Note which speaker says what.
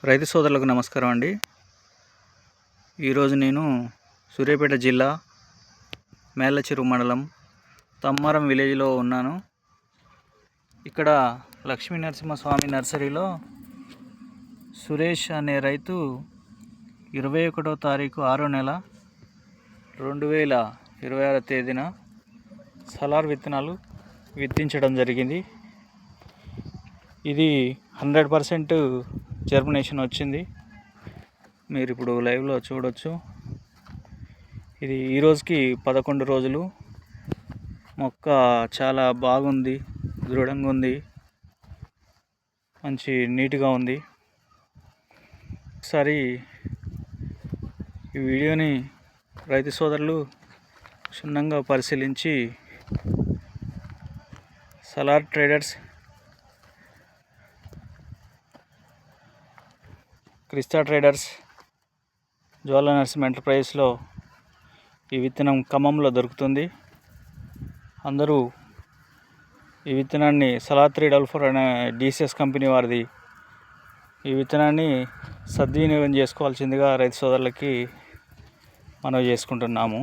Speaker 1: రైతు సోదరులకు నమస్కారం అండి. ఈరోజు నేను సూర్యాపేట జిల్లా మేళ్ళచెరువు మండలం తమ్మారం విలేజ్లో ఉన్నాను. ఇక్కడ లక్ష్మీ నరసింహస్వామి నర్సరీలో సురేష్ అనే రైతు 21వ తారీఖు 6వ నెల 2026 తేదీన సలార్ విత్తనాలు విత్తించడం జరిగింది. ఇది 100% జర్మినేషన్ వచ్చింది. మీరు ఇప్పుడు లైవ్లో చూడొచ్చు. ఇది ఈరోజుకి 11 రోజులు. మొక్క చాలా బాగుంది, దృఢంగా ఉంది, మంచి నీట్గా ఉంది. ఒకసారి ఈ వీడియోని రైతు సోదరులు క్షుణ్ణంగా పరిశీలించి సలార్ ట్రేడర్స్, క్రిస్టా ట్రేడర్స్, జ్వాలా నరసింహ ఎంటర్ప్రైజెస్లో ఈ విత్తనం ఖమ్మంలో దొరుకుతుంది. అందరూ ఈ విత్తనాన్ని సలార్ 344 అనే DCS కంపెనీ వారిది ఈ విత్తనాన్ని సద్వినియోగం చేసుకోవాల్సిందిగా రైతు సోదరులకి మనవి చేసుకుంటున్నాము.